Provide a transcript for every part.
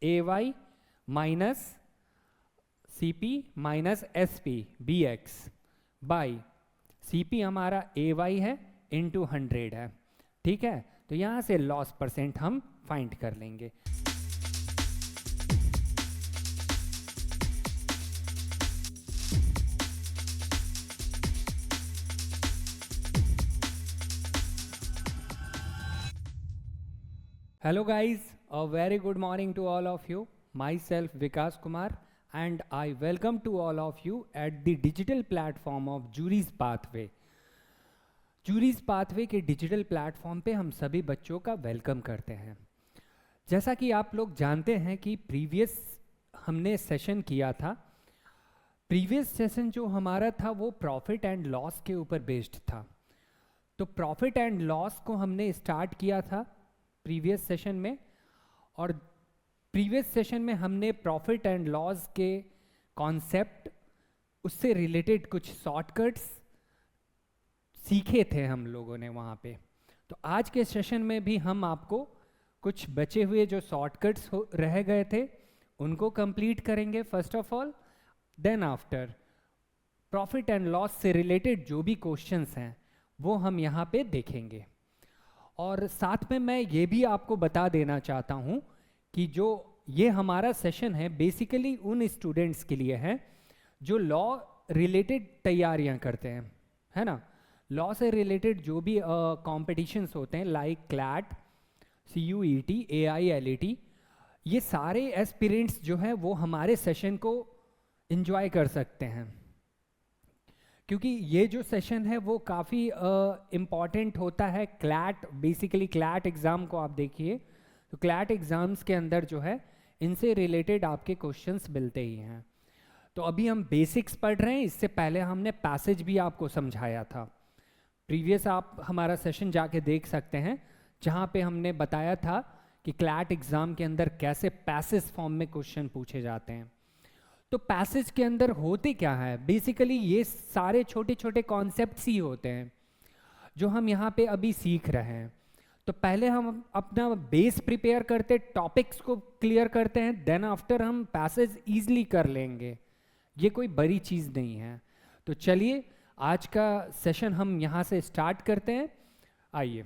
A Y minus C P minus S P B X by C P हमारा A Y है into 100 है, ठीक है। तो यहाँ से लॉस परसेंट हम फाइंड कर लेंगे। Hello guys, a very good morning to all of you. Myself Vikas Kumar and I welcome to all of you at the digital platform of Jury's Pathway. Jury's Pathway के digital platform पे हम सभी बच्चों का welcome करते हैं। जैसा कि आप लोग जानते हैं कि प्रीवियस हमने सेशन किया था। प्रीवियस सेशन जो हमारा था वो प्रॉफिट एंड लॉस के ऊपर बेस्ड था। तो प्रॉफिट एंड लॉस को हमने स्टार्ट किया था प्रीवियस सेशन में, और प्रीवियस सेशन में हमने प्रॉफिट एंड लॉस के कॉन्सेप्ट, उससे रिलेटेड कुछ शॉर्टकट्स सीखे थे हम लोगों ने वहाँ पे। तो आज के सेशन में भी हम आपको कुछ बचे हुए जो शॉर्टकट्स रह गए थे उनको कंप्लीट करेंगे first of all. Then after profit and loss से रिलेटेड जो भी क्वेश्चंस हैं वो हम यहाँ पे देखेंगे। और साथ में मैं ये भी आपको बता देना चाहता हूँ कि जो ये हमारा सेशन है बेसिकली उन स्टूडेंट्स के लिए है जो लॉ रिलेटेड तैयारियाँ करते हैं, है ना। लॉ से रिलेटेड जो भी कॉम्पिटिशन्स होते हैं लाइक क्लैट, CUET, AILET, ये सारे एस्पिरेंट्स जो हैं वो हमारे सेशन को एंजॉय कर सकते हैं, क्योंकि ये जो सेशन है वो काफ़ी इम्पॉर्टेंट होता है। क्लैट, बेसिकली क्लैट एग्ज़ाम को आप देखिए तो क्लैट एग्ज़ाम्स के अंदर जो है इनसे रिलेटेड आपके क्वेश्चंस मिलते ही हैं। तो अभी हम बेसिक्स पढ़ रहे हैं, इससे पहले हमने पैसेज भी आपको समझाया था। प्रीवियस आप हमारा सेशन जाके देख सकते हैं जहाँ पे हमने बताया था कि क्लैट एग्ज़ाम के अंदर कैसे पैसेज फॉर्म में क्वेश्चन पूछे जाते हैं। तो पैसेज के अंदर होते क्या है, बेसिकली ये सारे छोटे छोटे कॉन्सेप्ट्स ही होते हैं जो हम यहाँ पे अभी सीख रहे हैं। तो पहले हम अपना बेस प्रिपेयर करते, टॉपिक्स को क्लियर करते हैं, देन आफ्टर हम पैसेज ईजिली कर लेंगे। ये कोई बड़ी चीज़ नहीं है। तो चलिए आज का सेशन हम यहाँ से स्टार्ट करते हैं। आइए,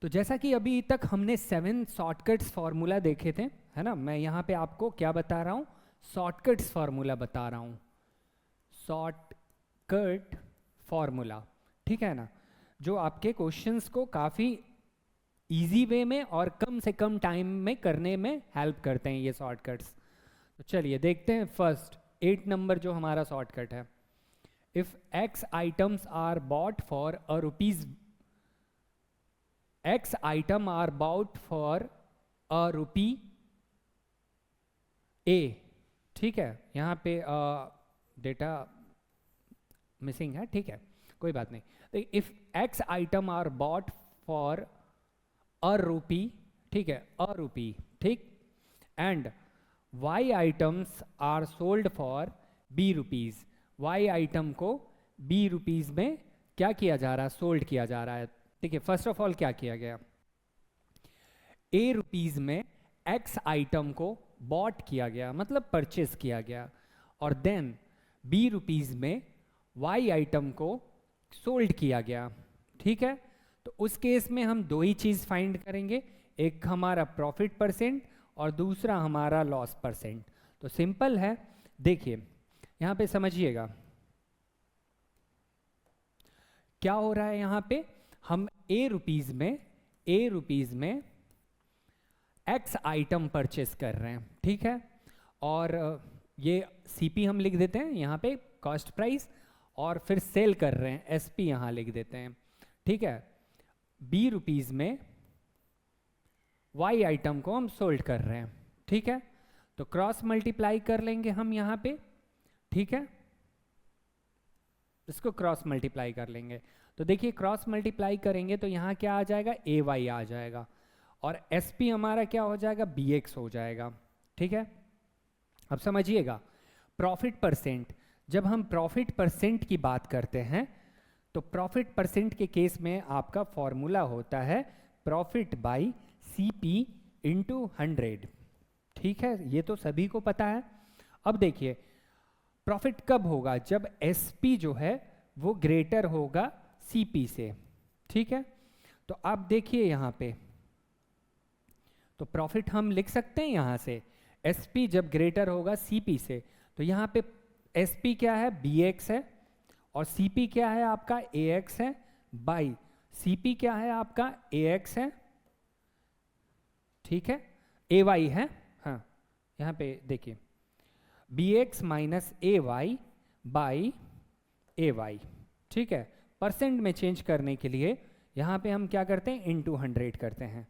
तो जैसा कि अभी तक हमने 7 शॉर्टकट्स फार्मूला देखे थे, है ना। मैं यहाँ पे आपको क्या बता रहा हूँ, शॉर्टकट्स फार्मूला बता रहा हूँ, शॉर्टकट फार्मूला, ठीक है ना, जो आपके क्वेश्चंस को काफ़ी इजी वे में और कम से कम टाइम में करने में हेल्प करते हैं ये शॉर्टकट्स। तो चलिए देखते हैं फर्स्ट 8 नंबर जो हमारा शॉर्टकट है। If X items are bought for ₹, X item are bought for ₹A, ठीक है। यहाँ पे डेटा मिसिंग है, ठीक है, कोई बात नहीं। If X item are bought for ₹, ठीक है, ₹, ठीक, and Y items are sold for B, Y item को B में क्या किया जा रहा है, सोल्ड किया जा रहा है। ठीक है, फर्स्ट ऑफ ऑल क्या किया गया, ₹A में X आइटम को बॉट किया गया, मतलब परचेस किया गया, और देन B में Y आइटम को सोल्ड किया गया, ठीक है। तो उस केस में हम दो ही चीज़ फाइंड करेंगे, एक हमारा प्रॉफिट परसेंट और दूसरा हमारा लॉस परसेंट। तो सिंपल है, देखिए यहाँ पे समझिएगा क्या हो रहा है। यहाँ पे हम ₹A में X आइटम परचेस कर रहे हैं, ठीक है, और ये CP हम लिख देते हैं यहाँ पे, कॉस्ट प्राइस, और फिर सेल कर रहे हैं SP यहाँ लिख देते हैं, ठीक है। B में Y आइटम को हम सोल्ड कर रहे हैं, ठीक है। तो क्रॉस मल्टीप्लाई कर लेंगे हम यहाँ पे, ठीक है, इसको क्रॉस मल्टीप्लाई कर लेंगे। तो देखिए क्रॉस मल्टीप्लाई करेंगे तो यहाँ क्या आ जाएगा, AY आ जाएगा, और SP हमारा क्या हो जाएगा, BX हो जाएगा, ठीक है। अब समझिएगा प्रॉफिट परसेंट, जब हम प्रॉफिट परसेंट की बात करते हैं तो प्रॉफिट परसेंट के केस में आपका फॉर्मूला होता है प्रॉफिट बाई सीपी इंटू 100। ठीक है, ये तो सभी को पता है। अब देखिए प्रॉफिट कब होगा, जब एसपी जो है वो ग्रेटर होगा सीपी से। ठीक है, तो आप देखिए यहाँ पे, तो प्रॉफिट हम लिख सकते हैं यहाँ से एसपी जब ग्रेटर होगा सीपी से। तो यहाँ पे एसपी क्या है, बीएक्स है, और सीपी क्या है आपका एएक्स है, बाई सीपी क्या है आपका एएक्स है, ठीक है, एवाई है। हाँ, यहाँ पे देखिए बीएक्स माइनस एवाई बाई एवाई। ठीक है, परसेंट में चेंज करने के लिए यहाँ पे हम क्या करते हैं, इनटू 100 करते हैं।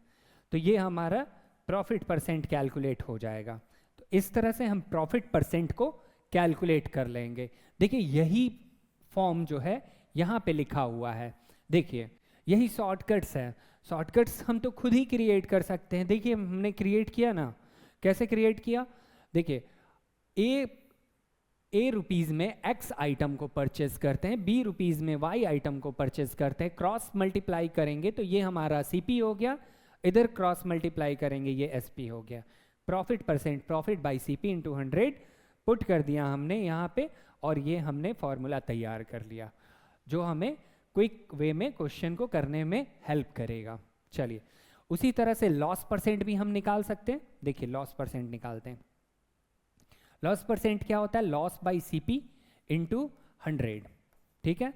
तो ये हमारा प्रॉफिट परसेंट कैलकुलेट हो जाएगा। तो इस तरह से हम प्रॉफिट परसेंट को कैलकुलेट कर लेंगे। देखिए यही फॉर्म जो है यहाँ पे लिखा हुआ है, देखिए यही शॉर्टकट्स है। शॉर्टकट्स हम तो खुद ही क्रिएट कर सकते हैं। देखिए हमने क्रिएट किया ना, कैसे क्रिएट किया, देखिए ए रुपीज़ में एक्स आइटम को परचेज करते हैं, बी रुपीज़ में वाई आइटम को परचेज करते हैं, क्रॉस मल्टीप्लाई करेंगे तो ये हमारा सीपी हो गया, इधर क्रॉस मल्टीप्लाई करेंगे ये एसपी हो गया। Profit percent profit by CP into 100 put कर दिया हमने यहाँ पे, और ये हमने फॉर्मूला तैयार कर लिया जो हमें क्विक वे में क्वेश्चन को करने में हेल्प करेगा। चलिए उसी तरह से लॉस परसेंट भी हम निकाल सकते हैं। देखिए लॉस परसेंट निकालते हैं। लॉस परसेंट क्या होता है, लॉस बाई सीपी इंटू 100। ठीक है,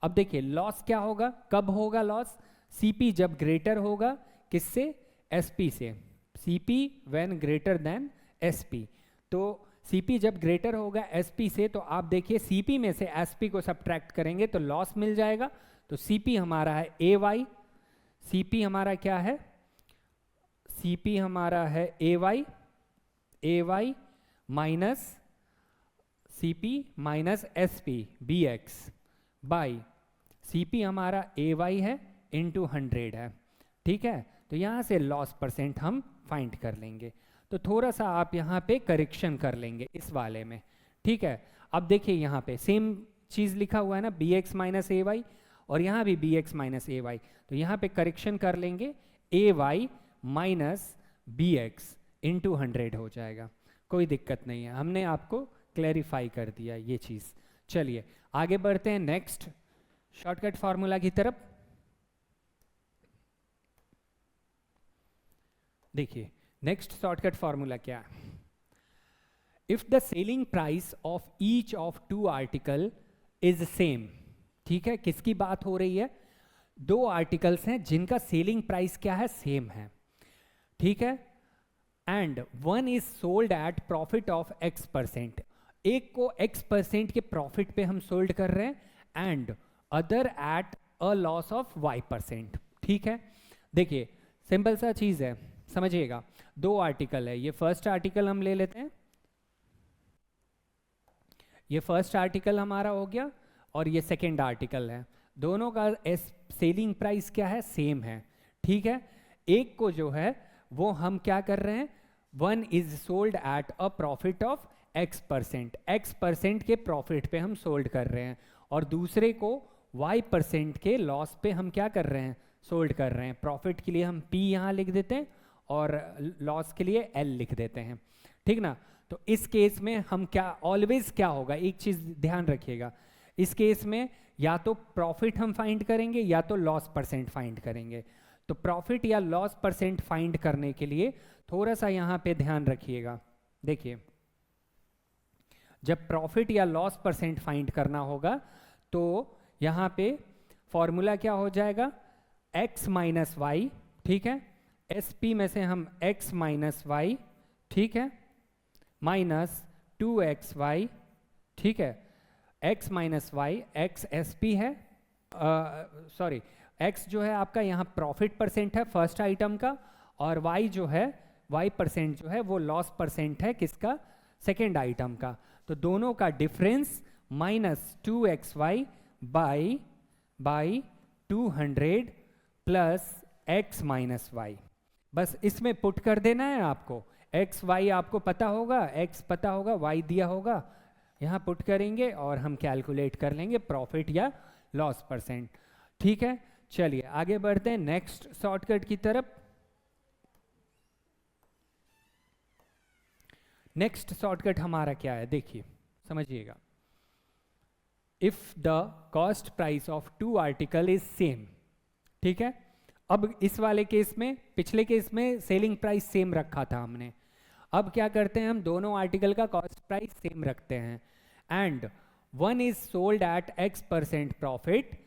अब देखिए लॉस क्या होगा, कब होगा लॉस, सीपी जब ग्रेटर होगा किससे, एसपी से, CP when greater than SP. तो सीपी जब ग्रेटर होगा एसपी से, तो आप देखिए सीपी में से एसपी को सब्ट्रैक्ट करेंगे तो लॉस मिल जाएगा। तो सीपी हमारा है ए वाई, सीपी हमारा क्या है, सीपी हमारा है A Y minus CP minus SP B X by CP हमारा ए वाई है इंटू 100 है। ठीक है, तो यहाँ से लॉस परसेंट हम फाइंड कर लेंगे। तो थोड़ा सा आप यहाँ पे करेक्शन कर लेंगे इस वाले में। ठीक है, अब देखिए यहाँ पे सेम चीज़ लिखा हुआ है ना, B X minus A Y, और यहाँ भी B X minus A Y. तो यहाँ पे करेक्शन कर लेंगे, A Y minus B X into 100 हो जाएगा, कोई दिक्कत नहीं है, हमने आपको क्लैरिफाई कर दिया ये चीज़। चलिए आगे बढ़ते हैं नेक्स्ट शॉर्टकट फार्मूला की तरफ। देखिए नेक्स्ट शॉर्टकट फार्मूला क्या है, if the selling price of each of 2 article is same. ठीक है, किसकी बात हो रही है, 2 आर्टिकल्स हैं जिनका सेलिंग प्राइस क्या है, सेम है। ठीक है, and one is sold eight profit of x%, एक को x% के प्रॉफिट पे हम सोल्ड कर रहे हैं, and other at a loss of y%। ठीक है, देखिए सिंपल सा चीज है, समझिएगा। 2 आर्टिकल है, ये फर्स्ट आर्टिकल हम ले लेते हैं, ये फर्स्ट आर्टिकल हमारा हो गया, और ये सेकेंड आर्टिकल है। दोनों का सेलिंग प्राइस क्या है, सेम है। ठीक है, एक को जो है वो हम क्या कर रहे हैं, one is sold at a profit of x% के प्रॉफिट पे हम सोल्ड कर रहे हैं, और दूसरे को y% के लॉस पे हम क्या कर रहे हैं, सोल्ड कर रहे हैं। प्रॉफिट के लिए हम p यहाँ लिख देते हैं और लॉस के लिए l लिख देते हैं। ठीक ना, तो इस केस में हम क्या, ऑलवेज क्या होगा, एक चीज ध्यान रखिएगा, इस केस में या तो प्रॉफिट हम फाइंड करेंगे या तो लॉस परसेंट फाइंड करेंगे। तो प्रॉफिट या लॉस परसेंट फाइंड करने के लिए थोड़ा सा यहाँ पे ध्यान रखिएगा। देखिए जब प्रॉफिट या लॉस परसेंट फाइंड करना होगा तो यहाँ पे फॉर्मूला क्या हो जाएगा, x माइनस वाई। ठीक है, SP में से हम x माइनस वाई, ठीक है, माइनस 2xy। ठीक है, x minus Y, x SP है, सॉरी x जो है आपका यहाँ प्रॉफिट परसेंट है फर्स्ट आइटम का, और y जो है y% जो है वो लॉस परसेंट है किसका, सेकेंड आइटम का। तो दोनों का difference minus 2xy by 200 plus x minus Y, बस इसमें पुट कर देना है आपको। x y आपको पता होगा, x पता होगा, y दिया होगा, यहाँ पुट करेंगे और हम कैलकुलेट कर लेंगे प्रॉफिट या लॉस परसेंट। ठीक है, चलिए आगे बढ़ते हैं नेक्स्ट शॉर्टकट की तरफ। नेक्स्ट शॉर्टकट हमारा क्या है, देखिए समझिएगा। If the cost price of two article is same, ठीक है। अब इस वाले केस में, पिछले केस में सेलिंग प्राइस सेम रखा था हमने, अब क्या करते हैं हम दोनों आर्टिकल का कॉस्ट प्राइस सेम रखते हैं। And one is sold eight X% profit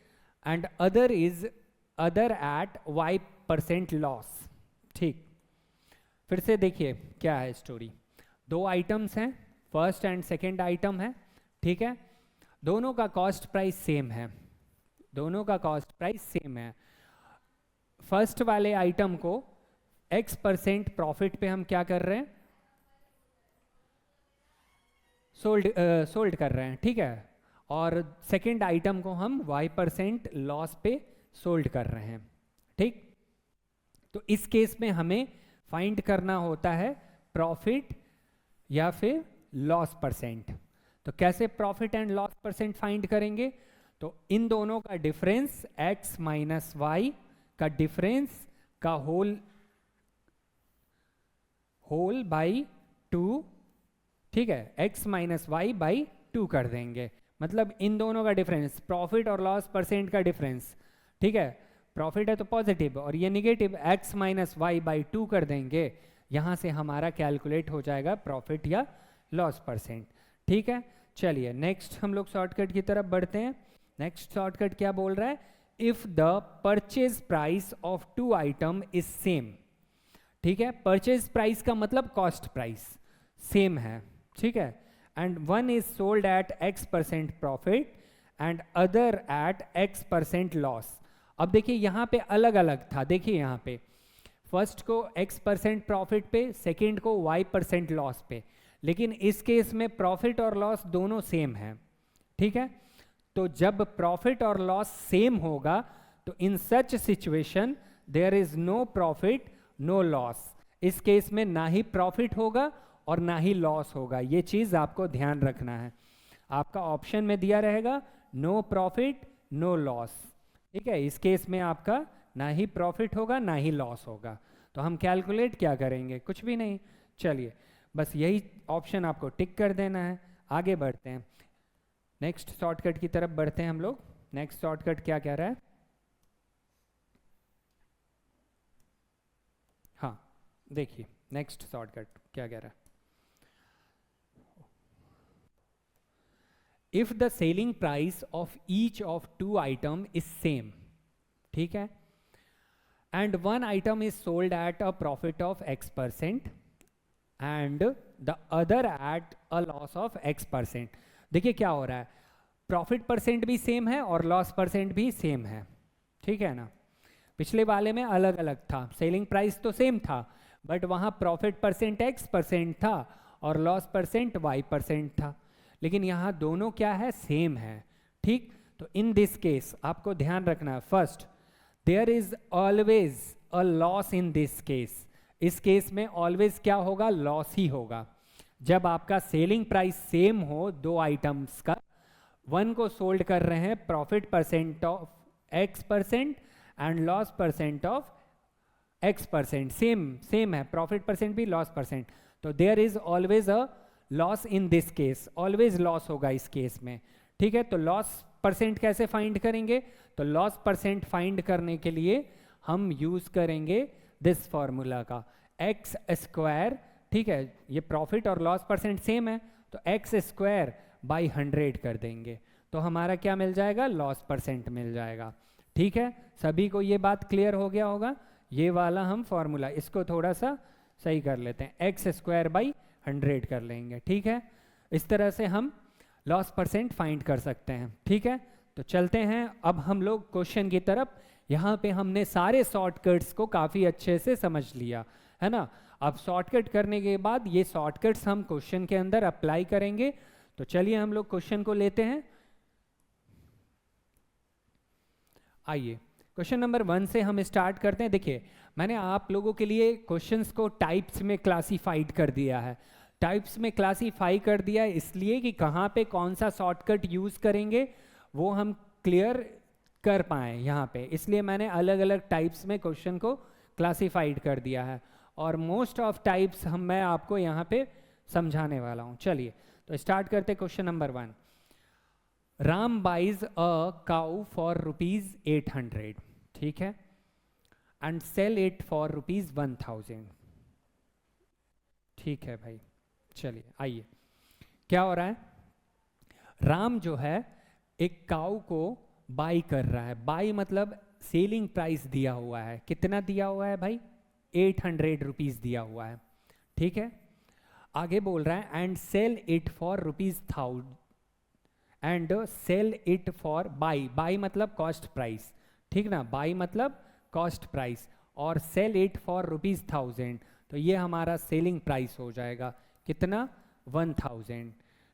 and other at Y% loss. ठीक, फिर से देखिए क्या है स्टोरी। दो आइटम्स हैं, फर्स्ट एंड सेकेंड आइटम है, ठीक है। दोनों का कॉस्ट प्राइस सेम है, दोनों का कॉस्ट प्राइस सेम है। फर्स्ट वाले आइटम को X% प्रॉफिट पे हम क्या कर रहे हैं, सोल्ड कर रहे हैं, ठीक है। और सेकेंड आइटम को हम Y% लॉस पे सोल्ड कर रहे हैं, ठीक। तो इस केस में हमें फाइंड करना होता है प्रॉफिट या फिर लॉस परसेंट। तो कैसे profit and loss percent find करेंगे, तो इन दोनों का डिफरेंस X माइनस वाई का डिफरेंस का होल बाई 2, ठीक है, X माइनस वाई बाई 2 कर देंगे। मतलब इन दोनों का डिफरेंस, प्रॉफिट और लॉस परसेंट का डिफरेंस, ठीक है। प्रॉफिट है तो पॉजिटिव और ये negative, X minus Y by 2 कर देंगे। यहाँ से हमारा कैलकुलेट हो जाएगा प्रॉफिट या लॉस परसेंट, ठीक है। चलिए नेक्स्ट हम लोग शॉर्टकट की तरफ बढ़ते हैं। नेक्स्ट शॉर्टकट क्या बोल रहा है, if the purchase price of two item is same, ठीक है। परचेज प्राइस का मतलब कॉस्ट प्राइस सेम है, ठीक है। And one is sold eight X% profit and other at X% loss. अब देखिए यहाँ पे अलग अलग था, देखिए यहाँ पे फर्स्ट को X% प्रॉफिट पे, सेकेंड को Y% लॉस पे, लेकिन इस केस में प्रॉफिट और लॉस दोनों सेम है, ठीक है। तो जब प्रॉफिट और लॉस सेम होगा तो in such situation there is no profit no loss. इस केस में ना ही प्रॉफिट होगा और ना ही लॉस होगा, ये चीज आपको ध्यान रखना है। आपका ऑप्शन में दिया रहेगा नो प्रॉफिट नो लॉस, ठीक है। इस केस में आपका ना ही प्रॉफिट होगा ना ही लॉस होगा। तो हम कैलकुलेट क्या करेंगे, कुछ भी नहीं। चलिए बस यही ऑप्शन आपको टिक कर देना है। आगे बढ़ते हैं, नेक्स्ट शॉर्टकट की तरफ बढ़ते हैं हम लोग। नेक्स्ट शॉर्टकट क्या कह रहा है, हाँ देखिए नेक्स्ट शॉर्टकट क्या कह रहा है। If the selling price of each of two item is same, ठीक है, and one item is sold at a profit of X% and the other at a loss of X%। देखिए क्या हो रहा है, प्रॉफिट परसेंट भी same है और लॉस परसेंट भी सेम है, ठीक है ना। पिछले वाले में अलग अलग था, सेलिंग प्राइस तो सेम था बट वहाँ प्रॉफिट परसेंट X% था और लॉस परसेंट Y% था, लेकिन यहाँ दोनों क्या है, सेम है, ठीक। तो इन दिस केस आपको ध्यान रखना है, first there is always a loss in this case. इस केस में ऑलवेज क्या होगा, लॉस ही होगा। जब आपका सेलिंग प्राइस सेम हो दो आइटम्स का, वन को सोल्ड कर रहे हैं profit percent of X% and loss percent of X%, same है, प्रॉफिट परसेंट भी लॉस परसेंट, तो there is always a loss in this case, always loss होगा इस केस में, ठीक है। तो लॉस परसेंट कैसे फाइंड करेंगे, तो लॉस परसेंट फाइंड करने के लिए हम यूज करेंगे दिस फॉर्मूला का, एक्स स्क्वायर, ठीक है। ये प्रॉफिट और लॉस परसेंट सेम है तो X² बाई 100 कर देंगे, तो हमारा क्या मिल जाएगा, लॉस परसेंट मिल जाएगा, ठीक है। सभी को ये बात क्लियर हो गया होगा। ये वाला हम फॉर्मूला इसको थोड़ा सा सही कर लेते हैं, X² बाई 100 कर लेंगे, ठीक है। इस तरह से हम लॉस परसेंट फाइंड कर सकते हैं, ठीक है। तो चलते हैं अब हम लोग क्वेश्चन की तरफ। यहाँ पे हमने सारे शॉर्टकट्स को काफ़ी अच्छे से समझ लिया है ना। अब शॉर्टकट करने के बाद ये शॉर्टकट्स हम क्वेश्चन के अंदर अप्लाई करेंगे। तो चलिए हम लोग क्वेश्चन को लेते हैं। आइए क्वेश्चन नंबर 1 से हम स्टार्ट करते हैं। देखिए मैंने आप लोगों के लिए क्वेश्चंस को टाइप्स में क्लासीफाइड कर दिया है। टाइप्स में क्लासीफाई कर दिया है इसलिए कि कहाँ पे कौन सा शॉर्टकट यूज़ करेंगे वो हम क्लियर कर पाएँ यहाँ पे, इसलिए मैंने अलग अलग टाइप्स में क्वेश्चन को क्लासिफाइड कर दिया है और मोस्ट ऑफ टाइप्स मैं आपको यहाँ पे समझाने वाला हूँ। चलिए तो स्टार्ट करते question number 1। Ram buys a cow for ₹800, ठीक है, एंड सेल इट फॉर ₹1000। ठीक है भाई, चलिए आइए, क्या हो रहा है, राम जो है एक काउ को बाई कर रहा है। बाई मतलब सेलिंग प्राइस दिया हुआ है, कितना दिया हुआ है भाई, 800 रुपीज दिया हुआ है, ठीक है। आगे बोल रहा है and sell it for ₹1000, and sell it for buy, buy मतलब कॉस्ट प्राइस, ठीक ना, बाई मतलब कॉस्ट प्राइस, और सेल इट फॉर ₹1000, तो ये हमारा सेलिंग प्राइस हो जाएगा कितना, 1000,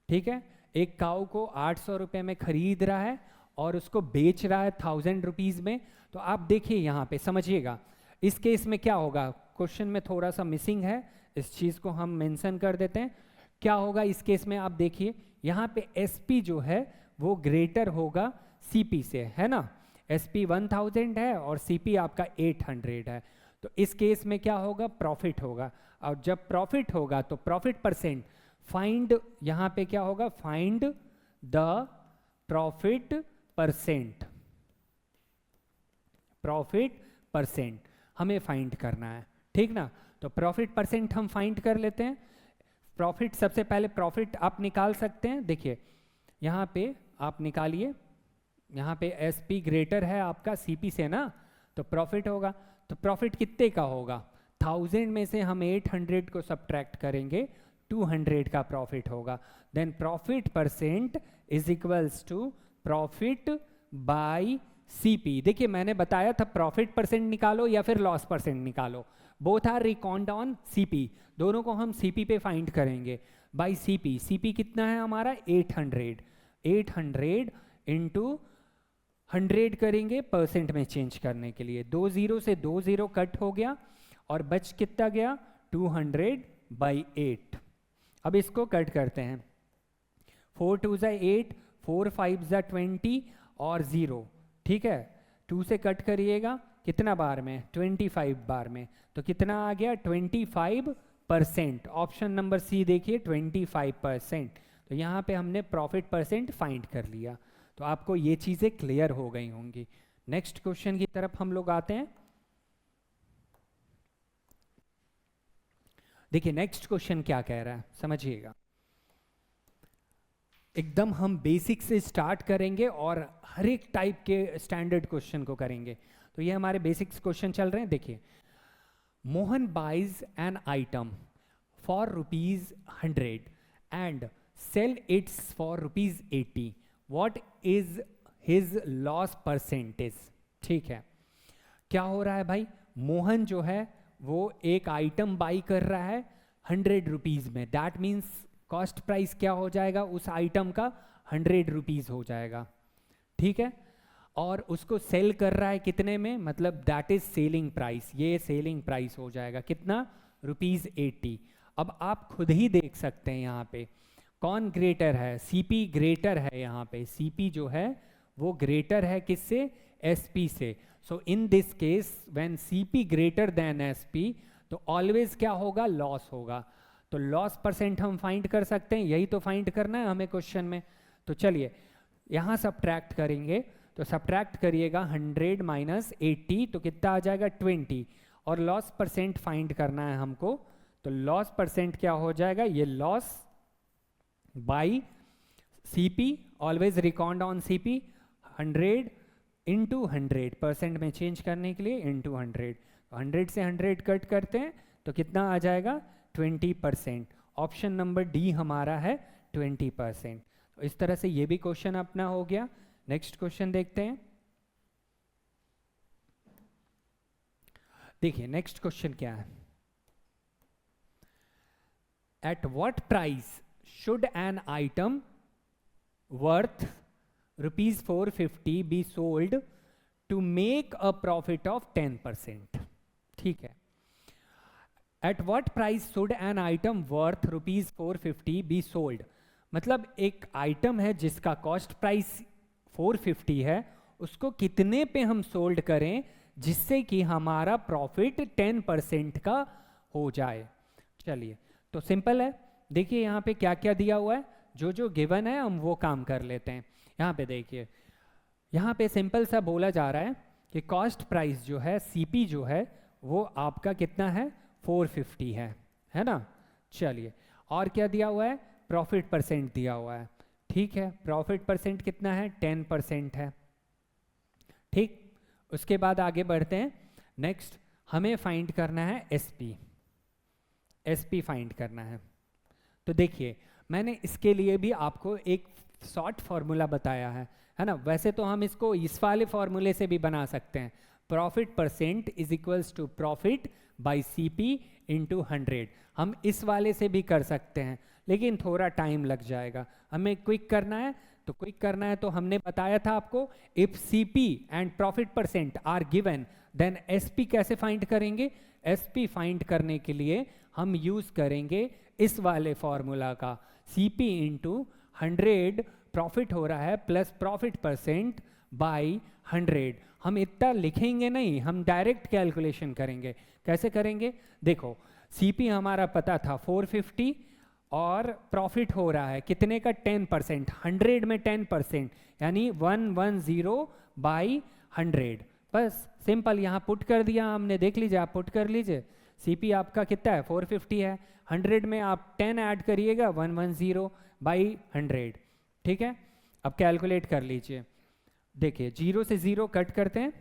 ठीक है। एक काऊ को 800 रुपये में खरीद रहा है और उसको बेच रहा है 1000 रुपीज़ में। तो आप देखिए यहाँ पे समझिएगा, इस केस में क्या होगा, क्वेश्चन में थोड़ा सा मिसिंग है, इस चीज़ को हम मेंशन कर देते हैं। क्या होगा इस केस में, आप देखिए यहाँ पे SP जो है वो ग्रेटर होगा CP से, है ना। SP 1000 है और CP आपका 800 है, तो इस केस में क्या होगा, प्रॉफिट होगा। और जब प्रॉफिट होगा तो प्रॉफिट परसेंट फाइंड, यहाँ पे क्या होगा, find the profit percent, profit percent हमें फाइंड करना है, ठीक ना। तो प्रॉफिट परसेंट हम फाइंड कर लेते हैं। प्रॉफिट, सबसे पहले प्रॉफिट आप निकाल सकते हैं, देखिए यहाँ पे आप निकालिए, यहाँ पे SP ग्रेटर है आपका CP से ना, तो प्रॉफिट होगा। तो प्रॉफिट कितने का होगा, 1000 में से हम 800 को सब्ट्रैक्ट करेंगे, 200 का प्रॉफिट होगा। Then profit percent is equals to profit by CP। देखिए मैंने बताया था प्रॉफिट परसेंट निकालो या फिर लॉस परसेंट निकालो, both are reckoned on CP, दोनों को हम CP पे फाइंड करेंगे बाय CP। CP कितना है हमारा, 800, 800 इंटू 100 करेंगे परसेंट में चेंज करने के लिए, 2 0 से 2 0 कट हो गया और बच कितना गया, 200/8। अब इसको कट करते हैं, 4 2 ज़ा 8, 4 5 ज़ा 20 और 0, ठीक है। 2 से कट करिएगा कितना बार में, 25 बार में, तो कितना आ गया, 25%। ऑप्शन नंबर C देखिए, 25%। तो यहाँ पे हमने प्रॉफिट परसेंट फाइंड कर लिया। तो आपको ये चीज़ें क्लियर हो गई होंगी। नेक्स्ट क्वेश्चन की तरफ हम लोग आते हैं। देखिए नेक्स्ट क्वेश्चन क्या कह रहा है, समझिएगा, एकदम हम बेसिक से स्टार्ट करेंगे और हर एक टाइप के स्टैंडर्ड क्वेश्चन को करेंगे। तो ये हमारे बेसिक्स क्वेश्चन चल रहे हैं। देखिए, Mohan buys an item for ₹100 and sell its for ₹80, what is his loss percentage. ठीक है, क्या हो रहा है भाई, मोहन जो है वो एक आइटम बाई कर रहा है 100 रुपीज़ में, दैट मीन्स कॉस्ट प्राइस क्या हो जाएगा उस आइटम का, 100 रुपीज़ हो जाएगा, ठीक है। और उसको सेल कर रहा है कितने में, मतलब दैट इज सेलिंग प्राइस, ये सेलिंग प्राइस हो जाएगा कितना, ₹80। अब आप खुद ही देख सकते हैं यहाँ पे कौन ग्रेटर है, CP ग्रेटर है, यहाँ पे CP जो है वो ग्रेटर है किससे, SP से। So in this case when CP greater than SP, तो ऑलवेज क्या होगा, लॉस होगा। तो लॉस परसेंट हम फाइंड कर सकते हैं, यही तो फाइंड करना है हमें क्वेश्चन में। तो चलिए यहाँ सब्ट्रैक्ट करेंगे, तो सब्ट्रैक्ट करिएगा 100 माइनस 80, तो कितना आ जाएगा 20, और लॉस परसेंट फाइंड करना है हमको। तो लॉस परसेंट क्या हो जाएगा, ये loss by CP, always record on CP, 100 into 100 percent में चेंज करने के लिए इंटू 100, 100 से 100 कट करते हैं तो कितना आ जाएगा 20%। ऑप्शन नंबर D हमारा है 20%। तो इस तरह से ये भी क्वेश्चन अपना हो गया। नेक्स्ट क्वेश्चन देखते हैं। देखिए नेक्स्ट क्वेश्चन क्या है, at what price should an item worth ₹450 be sold to make a profit of 10%। ठीक है, at what price should an item worth ₹450 be sold, मतलब एक आइटम है जिसका कॉस्ट प्राइस 450 है उसको कितने पे हम सोल्ड करें जिससे कि हमारा प्रॉफिट 10% का हो जाए। चलिए, तो सिंपल है, देखिए यहाँ पे क्या क्या दिया हुआ है, जो जो गिवन है हम वो काम कर लेते हैं। यहाँ पे देखिए, यहाँ पे सिंपल सा बोला जा रहा है कि कॉस्ट प्राइस जो है, सीपी जो है, वो आपका कितना है, 450 है ना। चलिए, और क्या दिया हुआ है, प्रॉफिट परसेंट दिया हुआ है। ठीक है, प्रॉफिट परसेंट कितना है, 10% है। ठीक, उसके बाद आगे बढ़ते हैं। नेक्स्ट हमें फाइंड करना है एसपी, एसपी फाइंड करना है। तो देखिए, मैंने इसके लिए भी आपको एक शॉर्ट फॉर्मूला बताया है ना। वैसे तो हम इसको इस वाले फॉर्मूले से भी बना सकते हैं, profit percent is equals to profit by CP into 100। हम इस वाले से भी कर सकते हैं, लेकिन थोड़ा टाइम लग जाएगा। हमें क्विक करना है, तो क्विक करना है तो हमने बताया था आपको, if CP and profit percent are given then SP कैसे फाइंड करेंगे। एसपी फाइंड करने के लिए हम यूज करेंगे इस वाले फॉर्मूला का, सीपी इंटू 100 प्रॉफिट हो रहा है प्लस प्रॉफिट परसेंट बाई 100। हम इतना लिखेंगे नहीं, हम डायरेक्ट कैलकुलेशन करेंगे। कैसे करेंगे, देखो सीपी हमारा पता था 450 और प्रॉफिट हो रहा है कितने का, 10%। 100 में 10% यानी 110 बाई 100। बस सिंपल यहाँ पुट कर दिया हमने, देख लीजिए, आप पुट कर लीजिए। सीपी आपका कितना है, 450 है, 100 में आप 10 ऐड करिएगा, 110 बाई 100। ठीक है, अब कैलकुलेट कर लीजिए। देखिए, 0 से 0 कट करते हैं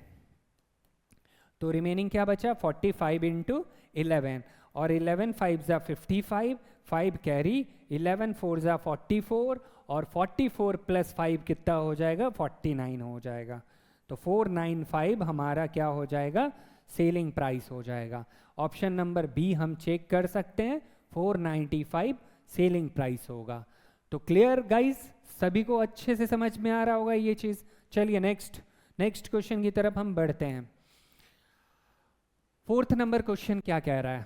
तो रिमेनिंग क्या बचा, 45 इंटू 11, और 11 5 ज़ा 55, 5 कैरी, 11 4 ज़ा 44, और 44 प्लस 5 कितना हो जाएगा, 49 हो जाएगा। तो 495 हमारा क्या हो जाएगा, सेलिंग प्राइस हो जाएगा। ऑप्शन नंबर बी हम चेक कर सकते हैं, 495 सेलिंग प्राइस होगा। तो क्लियर गाइज, सभी को अच्छे से समझ में आ रहा होगा ये चीज। चलिए नेक्स्ट क्वेश्चन की तरफ हम बढ़ते हैं। 4th नंबर क्वेश्चन क्या कह रहा है,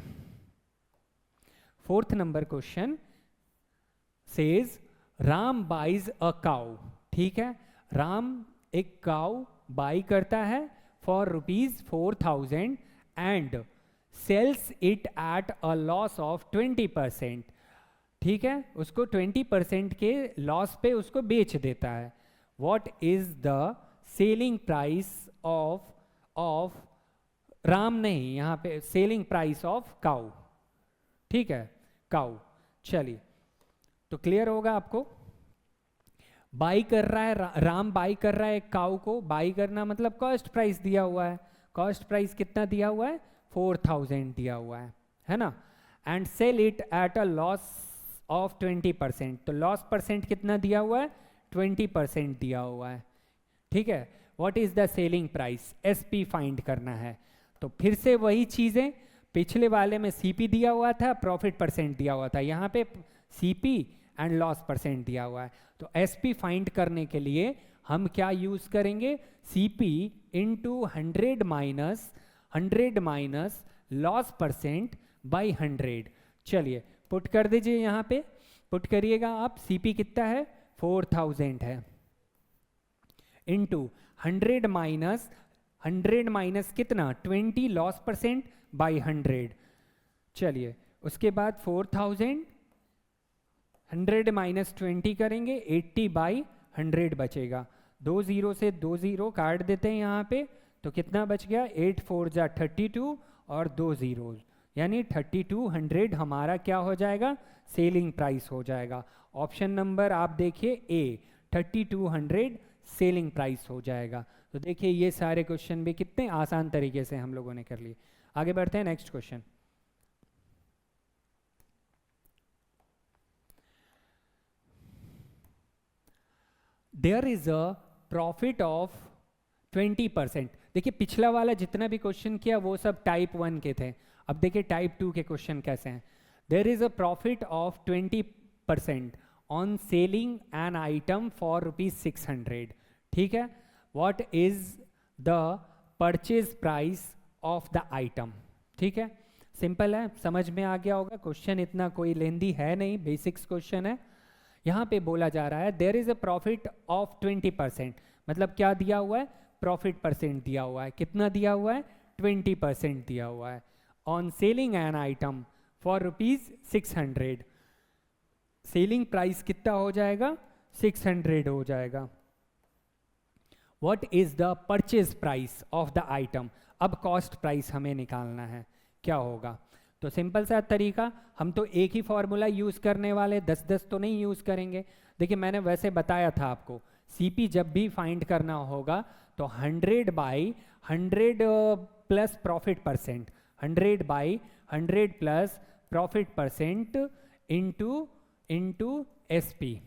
4th number question says Ram buys a cow. ठीक है, राम एक काउ बाई करता है for ₹4000 and sells it at a loss of 20%। ठीक है, उसको 20% के लॉस पे उसको बेच देता है। What is the selling price of Ram, नहीं यहाँ पे सेलिंग प्राइस ऑफ काउ। ठीक है, काउ। चलिए, तो क्लियर होगा आपको, बाई कर रहा है राम, बाई कर रहा है एक काउ को। बाई करना मतलब कॉस्ट प्राइस दिया हुआ है, कॉस्ट प्राइस कितना दिया हुआ है, 4000 दिया हुआ है ना। And sell it at a loss of 20%, तो लॉस परसेंट कितना दिया हुआ है, 20% दिया हुआ है। ठीक है, what is the selling price, SP find करना है। तो फिर से वही चीजें, पिछले वाले में सीपी दिया हुआ था, प्रॉफिट परसेंट दिया हुआ था, यहाँ पे सीपी एंड लॉस परसेंट दिया हुआ है। तो एसपी फाइंड करने के लिए हम क्या यूज करेंगे, CP into 100 minus loss percent by 100। चलिए पुट कर दीजिए, यहाँ पे पुट करिएगा आप, सीपी कितना है, 4000 है, इंटू 100 माइनस कितना, 20 लॉस परसेंट बाई 100। चलिए, उसके बाद 4000 100 माइनस 20 करेंगे, 80 बाई 100 बचेगा। 2 0 से 2 0 काट देते हैं यहाँ पे, तो कितना बच गया, 8 4 जा 32 और 2 0, यानी 3200 हमारा क्या हो जाएगा, सेलिंग प्राइस हो जाएगा। ऑप्शन नंबर आप देखिए ए, 3200 सेलिंग प्राइस हो जाएगा। तो देखिए ये सारे क्वेश्चन भी कितने आसान तरीके से हम लोगों ने कर लिए। आगे बढ़ते हैं, next question. There is a profit of 20%। देखिए पिछला वाला जितना भी क्वेश्चन किया वो सब टाइप 1 के थे, अब देखिए टाइप 2 के क्वेश्चन कैसे हैं। There is a profit of 20% on selling an item for ₹600। ठीक है, what is the purchase price of the item. ठीक है, सिंपल है, समझ में आ गया होगा, क्वेश्चन इतना कोई लेंदी है नहीं, बेसिक्स क्वेश्चन है। यहाँ पे बोला जा रहा है there is a profit of 20%, मतलब क्या दिया हुआ है, प्रॉफिट परसेंट दिया हुआ है, कितना दिया हुआ है, 20% दिया हुआ है। On selling an item for ₹600, selling price कितना हो जाएगा, 600 हो जाएगा। What is the purchase price of the item, अब कॉस्ट प्राइस हमें निकालना है, क्या होगा। तो सिंपल सा तरीका, हम तो एक ही फॉर्मूला यूज करने वाले, 10-10 तो नहीं यूज करेंगे। देखिए मैंने वैसे बताया था आपको, सीपी जब भी फाइंड करना होगा तो 100/100 plus profit percent, 100/100 plus profit percent into SP,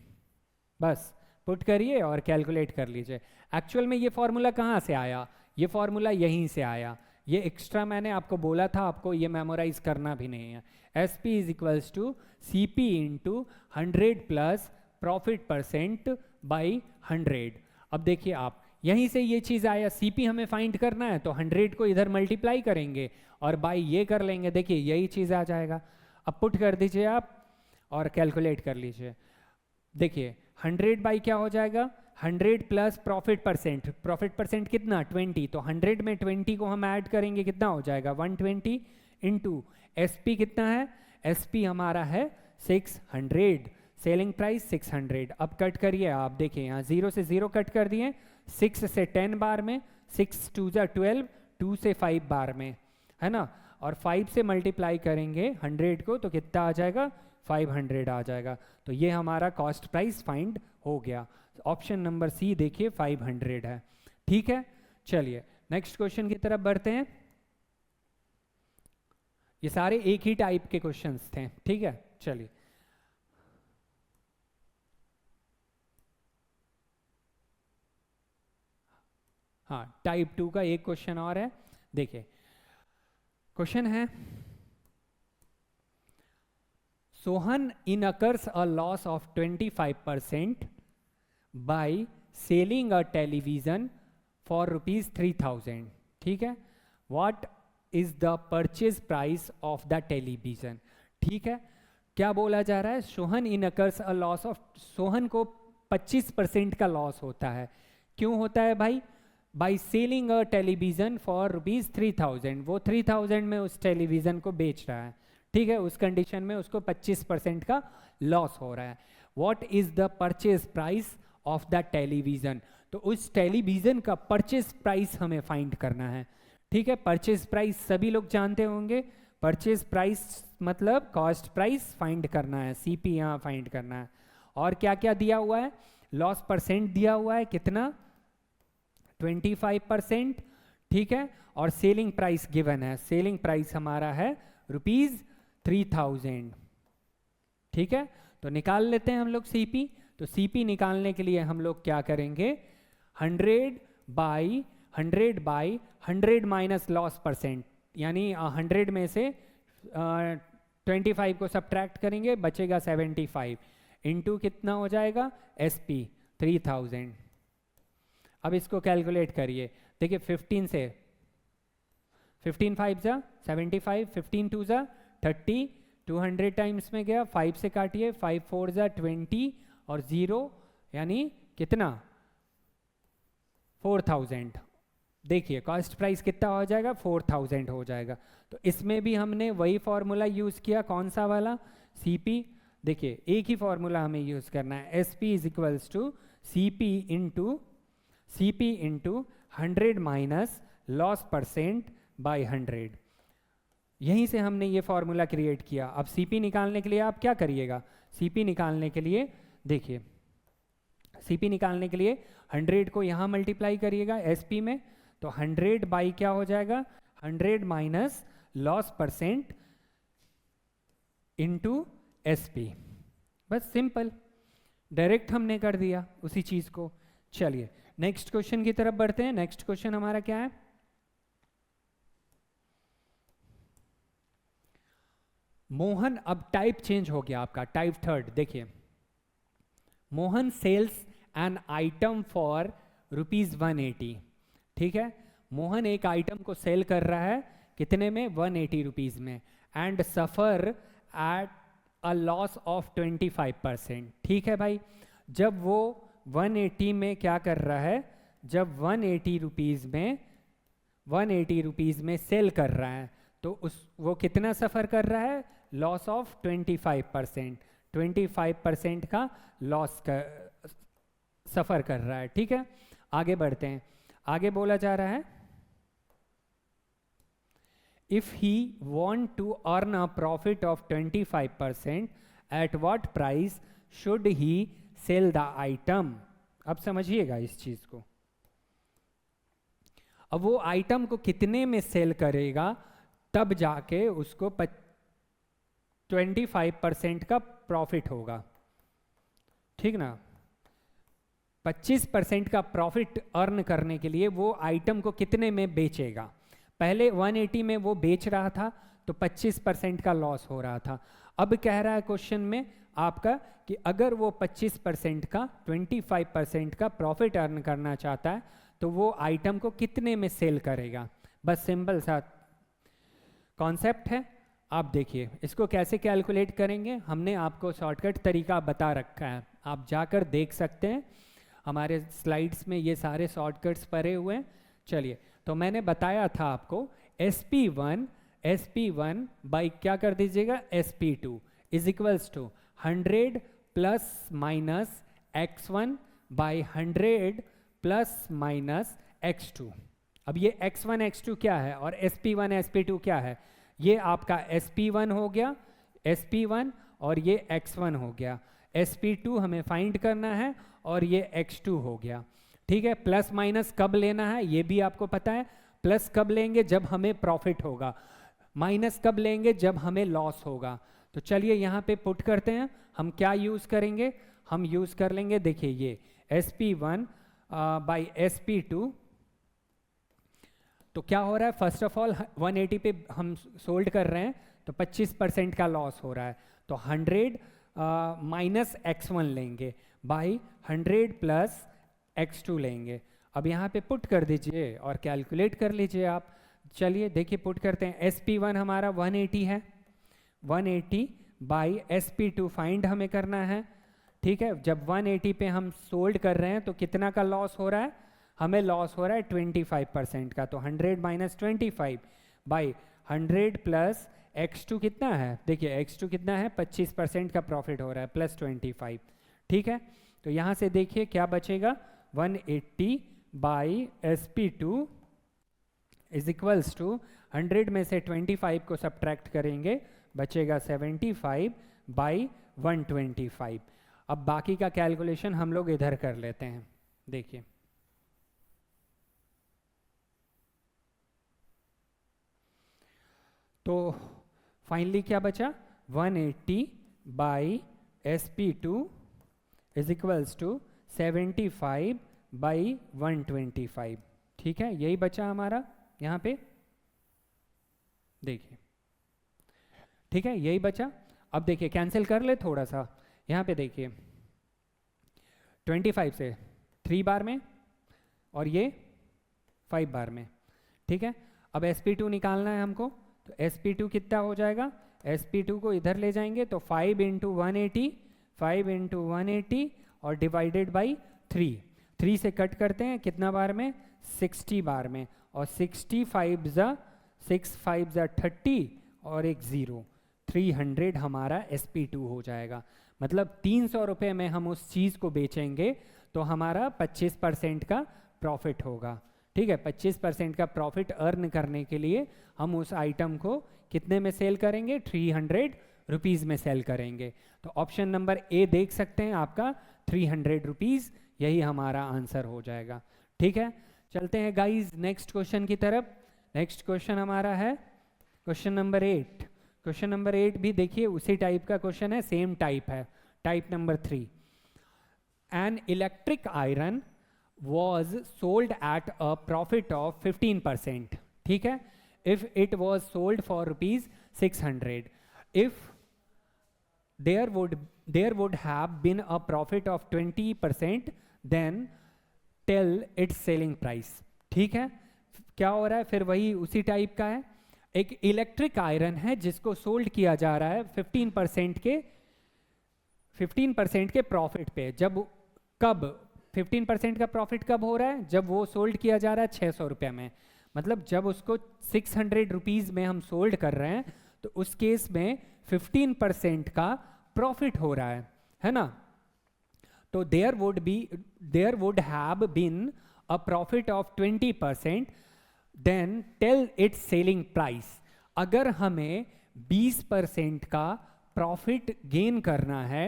बस पुट करिए और कैलकुलेट कर लीजिए। एक्चुअल में ये फॉर्मूला कहाँ से आया, ये फॉर्मूला यहीं से आया, ये एक्स्ट्रा मैंने आपको बोला था, आपको ये मेमोराइज करना भी नहीं है। S P is equals to C P into 100 plus profit percent by 100। अब देखिए आप, यहीं से ये चीज़ आया, सी पी हमें फाइंड करना है तो 100 को इधर मल्टीप्लाई करेंगे और बाई ये कर लेंगे, देखिए यही चीज़ आ जाएगा। अब पुट कर दीजिए आप और कैलकुलेट कर लीजिए। देखिए 100 बाई क्या हो जाएगा, 100 प्लस प्रॉफिट परसेंट कितना, 20, तो 100 में 20 को हम ऐड करेंगे, कितना हो जाएगा 120 इंटू एस पी कितना है, एस पी हमारा है 600, सेलिंग प्राइस 600। अब कट करिए आप, देखिए यहाँ 0 से 0 कट कर दिए, 6 से 10 बार में, 6 2 जा 12, 2 से 5 बार में, है ना, और 5 से मल्टीप्लाई करेंगे 100 को तो कितना आ जाएगा, 500 आ जाएगा। तो ये हमारा कॉस्ट प्राइस फाइंड हो गया। ऑप्शन नंबर सी देखिए 500 है। ठीक है, चलिए नेक्स्ट क्वेश्चन की तरफ बढ़ते हैं। ये सारे एक ही टाइप के क्वेश्चंस थे, ठीक है, चलिए। हाँ, टाइप 2 का एक क्वेश्चन और है, देखिए क्वेश्चन है, Sohan incurs a loss of 25% by selling a television for ₹3,000. ठीक है, what is the purchase price of the television? ठीक है, क्या बोला जा रहा है, Sohan incurs a loss of, Sohan को 25% का लॉस होता है, क्यों होता है भाई, by selling a television for ₹3,000, वो 3,000 में उस टेलीविजन को बेच रहा है, ठीक है, उस कंडीशन में उसको 25% का लॉस हो रहा है। What is the purchase price of the television, तो उस टेलीविजन का परचेज प्राइस हमें फाइंड करना है। ठीक है, परचेज प्राइस सभी लोग जानते होंगे, परचेज प्राइस मतलब कॉस्ट प्राइस फाइंड करना है, सीपी यहाँ फाइंड करना है। और क्या क्या दिया हुआ है, लॉस परसेंट दिया हुआ है कितना, 25%, ठीक है, और सेलिंग प्राइस गिवन है, सेलिंग प्राइस हमारा है ₹3,000। ठीक है, तो निकाल लेते हैं हम लोग सीपी। तो सीपी निकालने के लिए हम लोग क्या करेंगे, 100/100 माइनस लॉस परसेंट, यानी 100 में से 25 को सब्ट्रैक्ट करेंगे, बचेगा 75, इंटू कितना हो जाएगा, एसपी 3000। अब इसको कैलकुलेट करिए, देखिए 15 से 15 5 जा 75, 15 2 जा 30, 200 टाइम्स में गया, 5 से काटिए, 5 4 जा 20 और 0 यानी कितना 4000। देखिए कॉस्ट प्राइस कितना हो जाएगा, 4000 हो जाएगा। तो इसमें भी हमने वही फॉर्मूला यूज किया, कौन सा वाला, सीपी। देखिए एक ही फॉर्मूला हमें यूज करना है, SP is equals to CP into 100 minus loss percent by 100। यहीं से हमने ये फॉर्मूला क्रिएट किया। अब सीपी निकालने के लिए आप क्या करिएगा, सीपी निकालने के लिए देखिए, सीपी निकालने के लिए 100 को यहाँ मल्टीप्लाई करिएगा एसपी में, तो 100 बाई क्या हो जाएगा, 100 minus loss percent into SP. बस सिंपल, डायरेक्ट हमने कर दिया उसी चीज को। चलिए नेक्स्ट क्वेश्चन की तरफ बढ़ते हैं। नेक्स्ट क्वेश्चन हमारा क्या है, मोहन, अब टाइप चेंज हो गया आपका, टाइप थर्ड। देखिए Mohan sells an item for ₹180। ठीक है, मोहन एक आइटम को सेल कर रहा है कितने में, 180 रुपीज में, and suffer eight a loss of 25%। ठीक है भाई, जब वो 180 में क्या कर रहा है, जब 180 रुपीज़ में 180 रुपीज़ में सेल कर रहा है तो वो कितना सफ़र कर रहा है? Loss of 25%। 25% का लॉस सफ़र कर रहा है। ठीक है, आगे बढ़ते हैं। आगे बोला जा रहा है if he want to earn a profit of 25% at what price should he sell the item. अब समझिएगा इस चीज को। अब वो आइटम को कितने में सेल करेगा तब जाके उसको 25% का प्रॉफिट होगा। ठीक ना, 25% का प्रॉफिट अर्न करने के लिए वो आइटम को कितने में बेचेगा। पहले 180 में वो बेच रहा था तो 25% का लॉस हो रहा था। अब कह रहा है क्वेश्चन में आपका कि अगर वो 25% का 25% का प्रॉफिट अर्न करना चाहता है तो वो आइटम को कितने में सेल करेगा। बस सिंपल सा कॉन्सेप्ट है। आप देखिए इसको कैसे कैलकुलेट करेंगे, हमने आपको शॉर्टकट तरीका बता रखा है, आप जाकर देख सकते हैं, हमारे स्लाइड्स में ये सारे शॉर्टकट्स पड़े हुए हैं। चलिए, तो मैंने बताया था आपको SP1 बाई क्या कर दीजिएगा SP2 is equals to 100 plus minus x1 by 100 plus minus x2। अब ये x1 x2 क्या है और SP1 SP2 क्या है? ये आपका SP1 हो गया, SP1 और ये x1 हो गया। SP2 हमें फाइंड करना है और ये x2 हो गया। ठीक है, प्लस माइनस कब लेना है ये भी आपको पता है। प्लस कब लेंगे? जब हमें प्रॉफिट होगा। माइनस कब लेंगे? जब हमें लॉस होगा। तो चलिए यहाँ पे पुट करते हैं। हम क्या यूज़ करेंगे? हम यूज़ कर लेंगे, देखिए ये SP1 बाई SP2। तो क्या हो रहा है, फर्स्ट ऑफ ऑल 180 पे हम सोल्ड कर रहे हैं तो 25% का लॉस हो रहा है। तो 100 माइनस x1 लेंगे बाई 100 प्लस x2 लेंगे। अब यहाँ पे पुट कर दीजिए और कैलकुलेट कर लीजिए आप। चलिए देखिए पुट करते हैं। SP1 हमारा 180 है, 180 बाई SP2 फाइंड हमें करना है। ठीक है, जब 180 पे हम सोल्ड कर रहे हैं तो कितना का लॉस हो रहा है? हमें लॉस हो रहा है 25% का। तो 100 माइनस 25 बाई 100 प्लस x2 कितना है? देखिए x2 कितना है? 25% का प्रॉफिट हो रहा है प्लस 25। ठीक है, तो यहाँ से देखिए क्या बचेगा, 180 by SP2 is equals to 100 में से 25 को सब्ट्रैक्ट करेंगे, बचेगा 75 बाई 125। अब बाकी का कैलकुलेशन हम लोग इधर कर लेते हैं। देखिए तो फाइनली क्या बचा, 180 by SP2 is equals to 75 by 125। ठीक है, यही बचा हमारा यहाँ पे, देखिए। ठीक है, यही बचा। अब देखिए कैंसिल कर ले थोड़ा सा, यहाँ पे देखिए 25 से 3 बार में और ये 5 बार में। ठीक है, अब SP2 निकालना है हमको, तो SP2 कितना हो जाएगा? SP2 को इधर ले जाएंगे तो 5 इंटू 180, 5 इंटू 180 और डिवाइडेड बाई 3। 3 से कट करते हैं कितना बार में? 60 बार में। और 65 ज़ा 6 5 ज़ा 30 और एक 0, 300 हमारा SP2 हो जाएगा। मतलब 300 रुपये में हम उस चीज़ को बेचेंगे तो हमारा 25% का प्रॉफिट होगा। ठीक है, 25% का प्रॉफिट अर्न करने के लिए हम उस आइटम को कितने में सेल करेंगे? 300 रुपीज़ में सेल करेंगे। तो ऑप्शन नंबर ए देख सकते हैं आपका 300 रुपीज़, यही हमारा आंसर हो जाएगा। ठीक है, चलते हैं गाइज नेक्स्ट क्वेश्चन की तरफ। नेक्स्ट क्वेश्चन हमारा है क्वेश्चन नंबर 8। क्वेश्चन नंबर 8 भी देखिए उसी टाइप का क्वेश्चन है, सेम टाइप है, type number 3। An electric iron was sold at a profit of 15%. ठीक है, if it was sold for rupees 600, if there would have been a profit of 20%, then tell its selling price. ठीक है, क्या हो रहा है फिर वही उसी टाइप का है। एक इलेक्ट्रिक आयरन है जिसको सोल्ड किया जा रहा है 15% के प्रॉफिट पे। जब कब? 15% का प्रॉफिट कब हो रहा है? जब वो सोल्ड किया जा रहा है 600 रुपये में, मतलब जब उसको 600 रुपीज़ में हम सोल्ड कर रहे हैं तो उस केस में 15% का प्रॉफिट हो रहा है ना। तो there would have been a profit of 20%, then tell its selling price. अगर हमें 20% का प्रॉफिट गेन करना है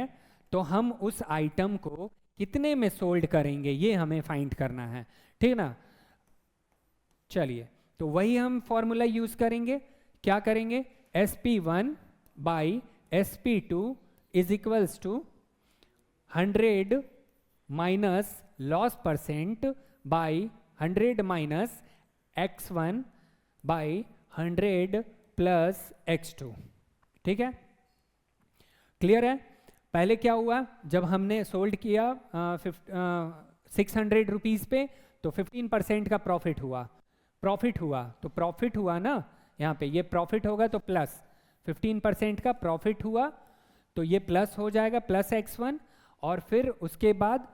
तो हम उस आइटम को कितने में सोल्ड करेंगे, ये हमें फाइंड करना है, ठीक ना। चलिए, तो वही हम फॉर्मूला यूज करेंगे। क्या करेंगे? SP1 by SP2 is equals to 100 minus loss percent by 100 minus X1 by 100 plus X2। ठीक है, क्लियर है? पहले क्या हुआ, जब हमने सोल्ड किया 600 रुपीज़ पे तो 15% का प्रॉफिट हुआ तो प्रॉफिट हुआ ना, यहाँ पे ये प्रॉफिट होगा तो प्लस 15% का प्रॉफिट हुआ तो ये प्लस हो जाएगा, प्लस X1, और फिर उसके बाद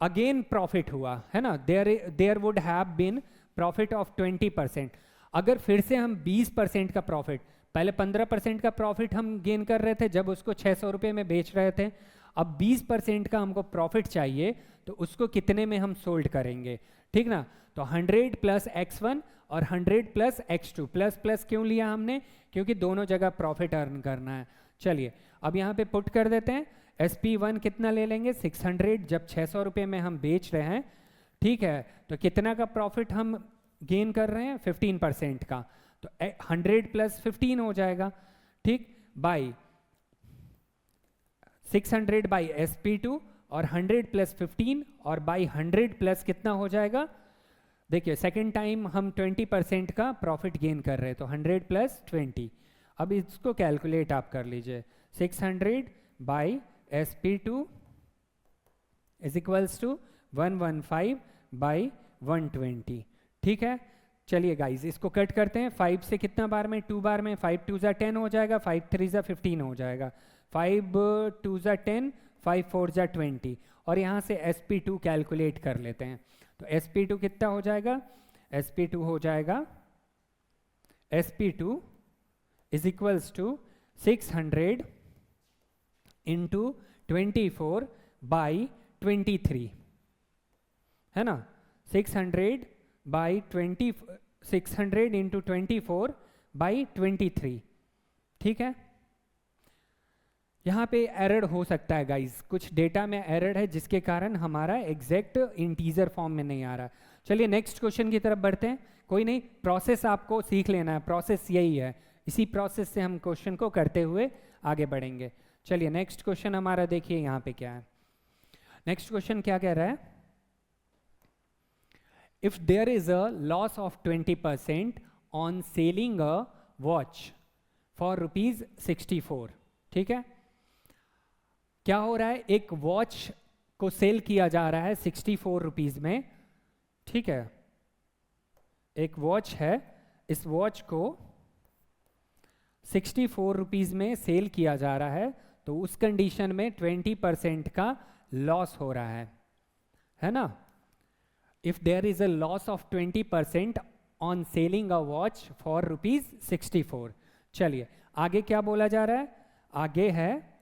अगेन प्रॉफिट हुआ, है ना। There would have been profit of 20%। अगर फिर से हम 20% का प्रॉफिट, पहले 15% का प्रॉफिट हम गेन कर रहे थे जब उसको 600 रुपये में बेच रहे थे, अब 20% का हमको प्रॉफिट चाहिए तो उसको कितने में हम सोल्ड करेंगे, ठीक ना। तो 100 प्लस X1 और 100 प्लस X2, प्लस प्लस क्यों लिया हमने? क्योंकि दोनों जगह प्रॉफिट अर्न करना है। चलिए अब यहाँ पे पुट कर देते हैं। SP1 कितना ले लेंगे? 600, जब 600 रुपये में हम बेच रहे हैं, ठीक है, तो कितना का प्रॉफिट हम गेन कर रहे हैं? 15% का, तो 100 प्लस 15 हो जाएगा, ठीक, बाई 600 बाई SP2 और 100 प्लस 15 और बाई 100 प्लस कितना हो जाएगा? देखिए सेकेंड टाइम हम 20% का प्रॉफिट गेन कर रहे हैं, तो 100 प्लस 20। अब इसको कैलकुलेट आप कर लीजिए, 600 by SP2 is equals to 115 by 120। ठीक है, चलिए गाइज इसको कट करते हैं। 5 से कितना बार में? 2 बार में। 5 2 10 हो जाएगा, 5 3 15 हो जाएगा, 5 2 10, 5 4 20, और यहाँ से SP2 कैलकुलेट कर लेते हैं। तो SP2 कितना हो जाएगा? SP2 हो जाएगा, SP2 is equals to 600 into 24 by 23, है ना। 600 बाई 600 इंटू 24 बाई 23, ठीक है। यहाँ पे एरर हो सकता है गाइस, कुछ डेटा में एरर है जिसके कारण हमारा एग्जैक्ट इंटीजर फॉर्म में नहीं आ रहा। चलिए नेक्स्ट क्वेश्चन की तरफ बढ़ते हैं। कोई नहीं, प्रोसेस आपको सीख लेना है, प्रोसेस यही है, इसी प्रोसेस से हम क्वेश्चन को करते हुए आगे बढ़ेंगे। चलिए नेक्स्ट क्वेश्चन हमारा देखिए यहाँ पे क्या है। नेक्स्ट क्वेश्चन क्या कह रहा है? If there is a loss of 20% on selling a watch for ₹64, ठीक है। क्या हो रहा है? एक वॉच को सेल किया जा रहा है 64 रुपीज में, ठीक है। एक वॉच है, इस वॉच को 64 रुपीज में सेल किया जा रहा है, तो उस कंडीशन में 20% का लॉस हो रहा है ना। If there is a loss of 20% on selling a watch for ₹64। चलिए आगे क्या बोला जा रहा है? आगे है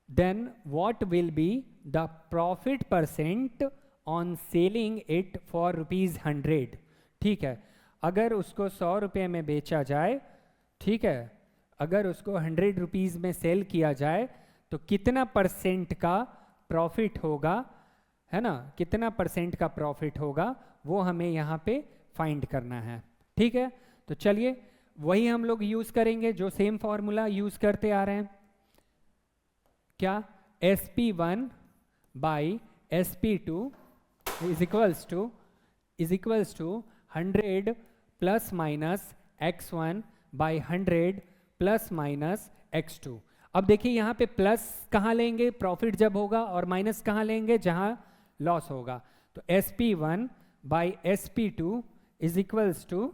then what will be the profit percent on selling it for ₹100। ठीक है, अगर उसको 100 रुपये में बेचा जाए, ठीक है, अगर उसको 100 रुपीज़ में सेल किया जाए तो कितना परसेंट का प्रॉफिट होगा, है ना, कितना परसेंट का प्रॉफिट होगा वो हमें यहाँ पे फाइंड करना है। ठीक है, तो चलिए वही हम लोग यूज़ करेंगे जो सेम फॉर्मूला यूज़ करते आ रहे हैं। क्या? SP1 by SP2 is equals to 100 plus minus X1 by 100 plus minus X2। अब देखिए यहाँ पे प्लस कहाँ लेंगे प्रॉफिट जब होगा, और माइनस कहाँ लेंगे जहाँ लॉस होगा। तो SP1 by SP2 is equals to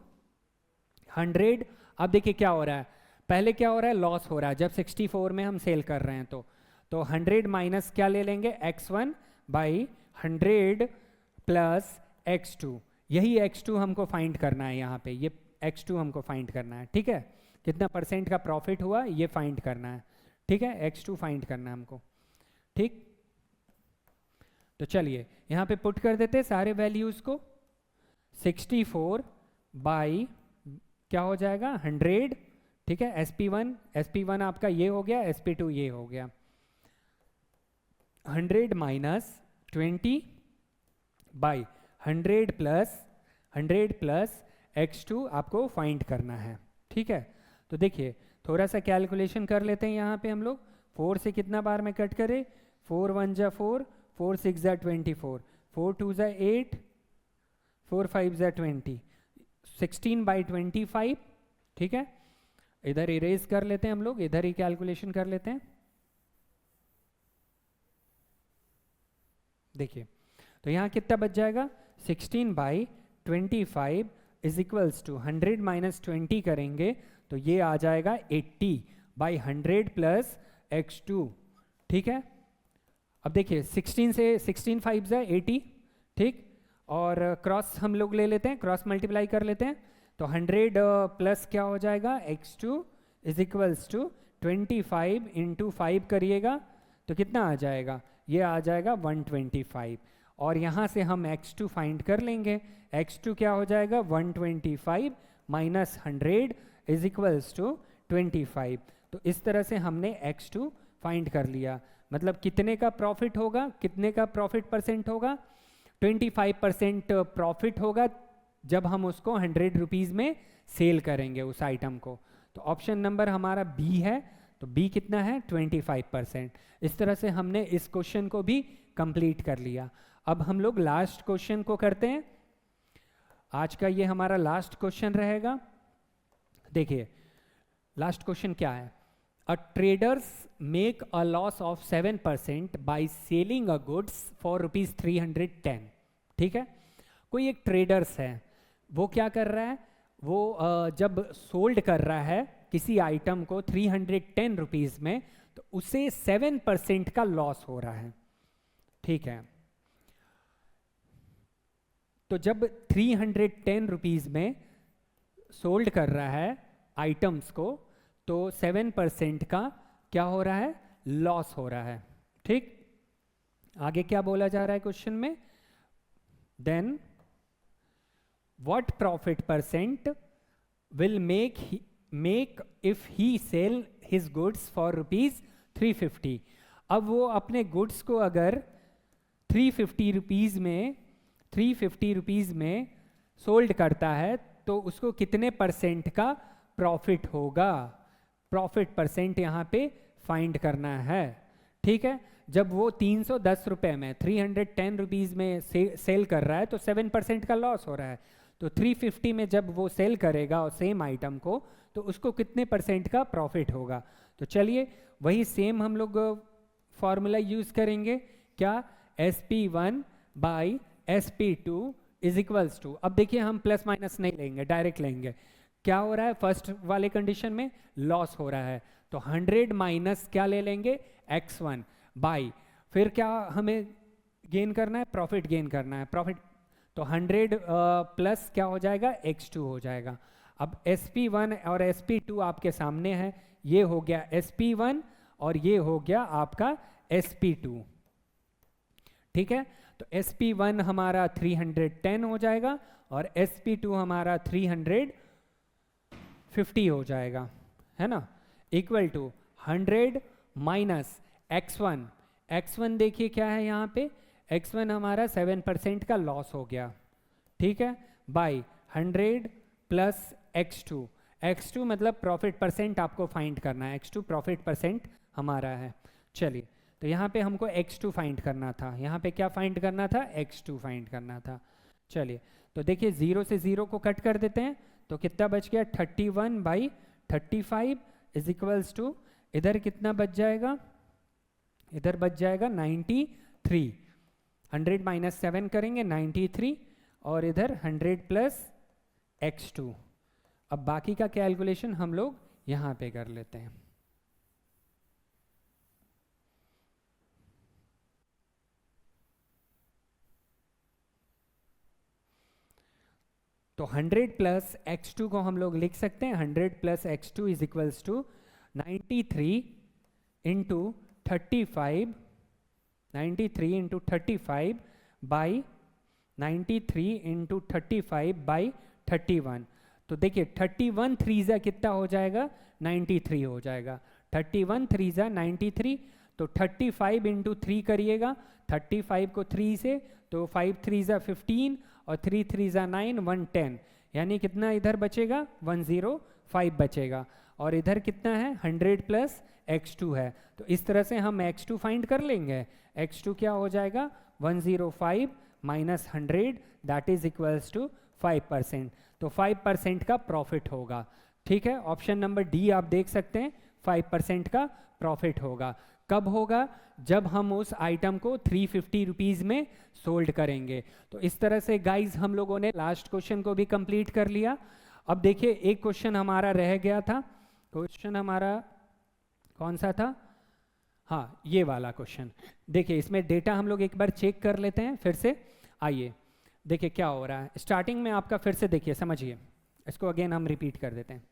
100। अब देखिए क्या हो रहा है, पहले क्या हो रहा है? लॉस हो रहा है जब 64 में हम सेल कर रहे हैं, तो 100 माइनस क्या ले लेंगे? X1 by 100 plus x2। यही x2 हमको फाइंड करना है यहाँ पे, ये x2 हमको फाइंड करना है, ठीक है। कितना परसेंट का प्रॉफिट हुआ ये फाइंड करना है, ठीक है, x2 फाइंड करना है हमको, ठीक। तो चलिए यहाँ पे पुट कर देते हैं सारे वैल्यूज़ को। 64 बाई क्या हो जाएगा 100, ठीक है। SP1 आपका ये हो गया, SP2 ये हो गया। 100 माइनस 20 बाई 100 प्लस x2 आपको फाइंड करना है, ठीक है। तो देखिए थोड़ा सा कैलकुलेशन कर लेते हैं यहाँ पे हम लोग। 4 से कितना बार में कट करें, 4 1 जा 4, 4 6 जा 24, 4 2 जा 8, 4 5 जा 20, 16 बाई 25, ठीक है। इधर इरेज कर लेते हैं हम लोग, इधर ही कैलकुलेशन कर लेते हैं। देखिए तो यहाँ कितना बच जाएगा, 16 by 25 is equals to 100 minus 20 करेंगे तो ये आ जाएगा 80 बाई 100 प्लस x2, ठीक है। अब देखिए 16 से 16 5 जा 80, ठीक। और क्रॉस हम लोग ले लेते हैं, क्रॉस मल्टीप्लाई कर लेते हैं। तो 100 प्लस क्या हो जाएगा x2 is equals to 25 into 5 करिएगा तो कितना आ जाएगा, ये आ जाएगा 125। और यहाँ से हम x2 फाइंड कर लेंगे। x2 क्या हो जाएगा 125 माइनस 100 इज इक्वल्स टू 25। तो इस तरह से हमने x2 फाइंड कर लिया। मतलब कितने का प्रॉफिट होगा, कितने का प्रॉफिट परसेंट होगा, 25% प्रॉफिट होगा जब हम उसको 100 रुपीज़ में सेल करेंगे उस आइटम को। तो ऑप्शन नंबर हमारा बी है। तो बी कितना है 25%। इस तरह से हमने इस क्वेश्चन को भी कंप्लीट कर लिया। अब हम लोग लास्ट क्वेश्चन को करते हैं। आज का ये हमारा लास्ट क्वेश्चन रहेगा। देखिए लास्ट क्वेश्चन क्या है, a traders make a loss of 7% by selling a goods for ₹310, ठीक है। कोई एक ट्रेडर्स है, वो क्या कर रहा है, वो जब सोल्ड कर रहा है किसी आइटम को 310 रुपीज़ में तो उसे 7% का लॉस हो रहा है, ठीक है। तो जब 310 रुपीज़ में सोल्ड कर रहा है आइटम्स को तो 7% का क्या हो रहा है, लॉस हो रहा है, ठीक। आगे क्या बोला जा रहा है क्वेश्चन में, then what profit percent will make if he sell his goods for ₹350। अब वो अपने गुड्स को अगर 350 रुपीज़ में सोल्ड करता है तो उसको कितने परसेंट का प्रॉफिट होगा। प्रॉफिट परसेंट यहाँ पे फाइंड करना है, ठीक है। जब वो 310 रुपये में 310 रुपीज़ में सेल कर रहा है तो 7% का लॉस हो रहा है। तो 350 में जब वो सेल करेगा और सेम आइटम को तो उसको कितने परसेंट का प्रॉफिट होगा। तो चलिए वही सेम हम लोग फॉर्मूला यूज़ करेंगे, क्या, SP1 by SP2 is equals to, अब देखिए हम प्लस माइनस नहीं लेंगे, डायरेक्ट लेंगे। क्या हो रहा है, फर्स्ट वाले कंडीशन में लॉस हो रहा है तो 100 माइनस क्या ले लेंगे x1 बाई, फिर क्या हमें गेन करना है, प्रॉफिट गेन करना है, प्रॉफिट। तो 100 प्लस क्या हो जाएगा x2 हो जाएगा। अब SP1 और SP2 आपके सामने है, ये हो गया SP1 और ये हो गया आपका SP2, ठीक है। तो SP1 हमारा 310 हो जाएगा और SP2 हमारा 350 हो जाएगा, है ना, equal to 100 minus x1। x1 देखिए क्या है यहाँ पे, x1 हमारा 7% का लॉस हो गया, ठीक है, बाई 100 प्लस x2। x2 मतलब प्रॉफिट परसेंट आपको फाइंड करना है, x2 प्रॉफिट परसेंट हमारा है। चलिए तो यहाँ पे हमको x2 फाइंड करना था, यहाँ पे क्या फाइंड करना था, x2 फाइंड करना था। चलिए तो देखिए 0 से 0 को कट कर देते हैं तो कितना बच गया 31 बाई 35 इज इक्वल्स टू, इधर कितना बच जाएगा, इधर बच जाएगा 93। 100 माइनस 7 करेंगे 93 और इधर 100 प्लस x2। अब बाकी का कैलकुलेशन हम लोग यहाँ पे कर लेते हैं। तो 100 प्लस x2 को हम लोग लिख सकते हैं 100 plus x2 is equals to 93 into 35 93 into 35 by 93 into 35 by 31। तो देखिए 31 थ्रीजा कितना हो जाएगा 93 हो जाएगा। 31 थ्रीजा 93, तो 35 इंटू 3 करिएगा 35 को 3 से, तो 5 थ्रीजा 15 और 3 थ्रीजा 9 110, यानी कितना इधर बचेगा 105 बचेगा। और इधर कितना है 100 प्लस x2 है, तो इस तरह से हम x2 फाइंड कर लेंगे। x2 क्या हो जाएगा 105 minus 100 that is equals to 5%। तो 5% का प्रॉफिट होगा। ठीक है, ऑप्शन नंबर डी आप देख सकते हैं 5% का प्रॉफिट होगा। कब होगा? जब हम उस आइटम को 350 रुपीज़ में सोल्ड करेंगे। तो इस तरह से गाइज हम लोगों ने लास्ट क्वेश्चन को भी कंप्लीट कर लिया। अब देखिए एक क्वेश्चन हमारा रह गया था। क्वेश्चन हमारा कौन सा था? हाँ, ये वाला क्वेश्चन। देखिए इसमें डेटा हम लोग एक बार चेक कर लेते हैं फिर से। आइए देखिए क्या हो रहा है। स्टार्टिंग में आपका फिर से देखिए, समझिए इसको, अगेन हम रिपीट कर देते हैं।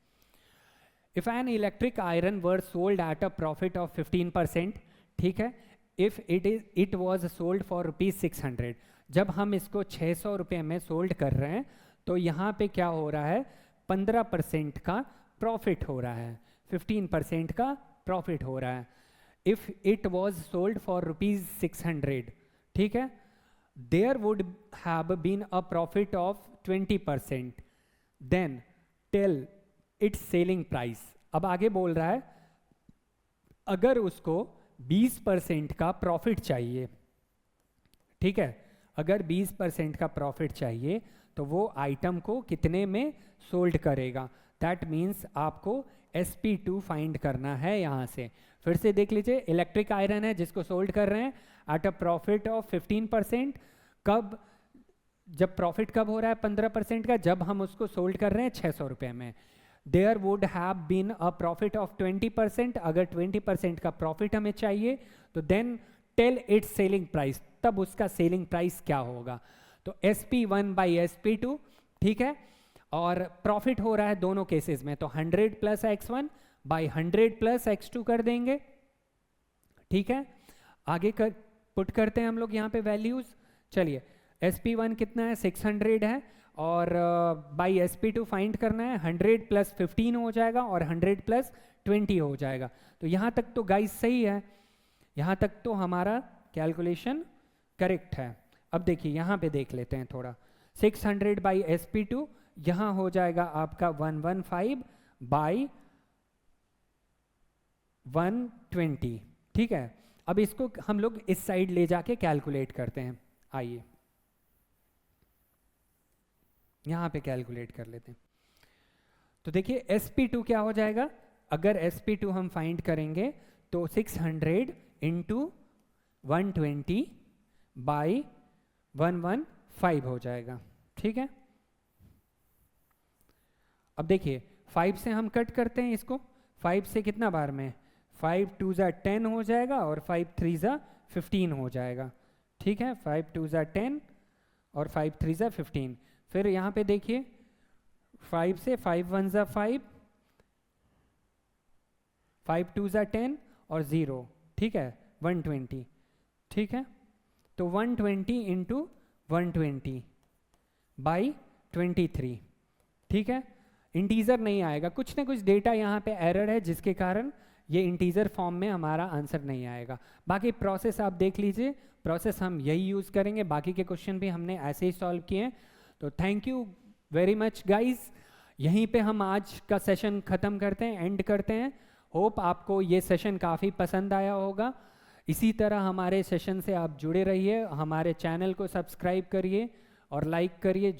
If an electric iron were sold at a profit of 15%, ठीक है, if it was sold for ₹600। जब हम इसको 600 रुपये में सोल्ड कर रहे हैं तो यहाँ पे क्या हो रहा है 15% का प्रॉफिट हो रहा है, 15% का प्रॉफिट हो रहा है। If it was sold for ₹600, ठीक है, there would have been a profit of 20%, then tell its selling price. अब आगे बोल रहा है अगर उसको 20% का प्रॉफिट चाहिए, ठीक है, अगर 20% का प्रॉफिट चाहिए तो वो आइटम को कितने में सोल्ड करेगा। दैट मीन्स आपको SP2 फाइंड करना है। यहाँ से फिर से देख लीजिए, इलेक्ट्रिक आयरन है जिसको सोल्ड कर रहे हैं एट अ प्रॉफिट ऑफ 15%। कब? जब प्रॉफिट कब हो रहा है 15% का, जब हम उसको सोल्ड कर रहे हैं 600 रुपये में। There would have been a profit of 20%, अगर 20% का प्रॉफिट हमें चाहिए तो then tell its selling price, तब उसका सेलिंग प्राइस क्या होगा। तो SP1 बाई SP2, ठीक है, और प्रॉफिट हो रहा है दोनों केसेस में, तो 100 plus x1 by 100 plus x2 कर देंगे। ठीक है, आगे कर पुट करते हैं हम लोग यहाँ पे वैल्यूज। चलिए SP1 कितना है 600 है, और बाई SP2 फाइंड करना है, 100 प्लस 15 हो जाएगा और 100 प्लस 20 हो जाएगा। तो यहाँ तक तो गाइस सही है, यहाँ तक तो हमारा कैलकुलेशन करेक्ट है। अब देखिए यहाँ पे देख लेते हैं थोड़ा। 600 बाई SP2 यहाँ हो जाएगा आपका 115 बाई 120, ठीक है। अब इसको हम लोग इस साइड ले जाके कैलकुलेट करते हैं। आइए यहाँ पे कैलकुलेट कर लेते हैं। तो देखिए SP2 क्या हो जाएगा, अगर SP2 हम फाइंड करेंगे तो 600 इंटू 120 बाई 115 हो जाएगा, ठीक है। अब देखिए 5 से हम कट करते हैं इसको, 5 से कितना बार में, 5 2 ज़ा 10 हो जाएगा और 5 3 ज़ा 15 हो जाएगा, ठीक है। 5 2 ज़ा 10 और 5 3 ज़ा 15। फिर यहाँ पे देखिए 5 से 5 1 ज़ा 5, 5 2 ज़ा 10 और 0, ठीक है, 120, ठीक है। तो 120 इंटू 120 बाई 23, ठीक है। इंटीजर नहीं आएगा, कुछ ना कुछ डेटा यहाँ पे एरर है जिसके कारण ये इंटीजर फॉर्म में हमारा आंसर नहीं आएगा। बाकी प्रोसेस आप देख लीजिए, प्रोसेस हम यही यूज़ करेंगे, बाकी के क्वेश्चन भी हमने ऐसे ही सॉल्व किए हैं। तो thank you very much guys, यहीं पे हम आज का सेशन ख़त्म करते हैं, एंड करते हैं। होप आपको ये सेशन काफ़ी पसंद आया होगा। इसी तरह हमारे सेशन से आप जुड़े रहिए, हमारे चैनल को सब्सक्राइब करिए और लाइक करिए।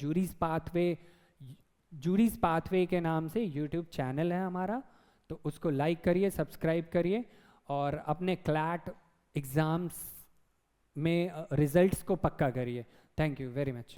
जूरीज पाथवे के नाम से यूट्यूब चैनल है हमारा, तो उसको लाइक करिए, सब्सक्राइब करिए और अपने क्लैट एग्ज़ाम्स में रिजल्ट्स को पक्का करिए। Thank you very much.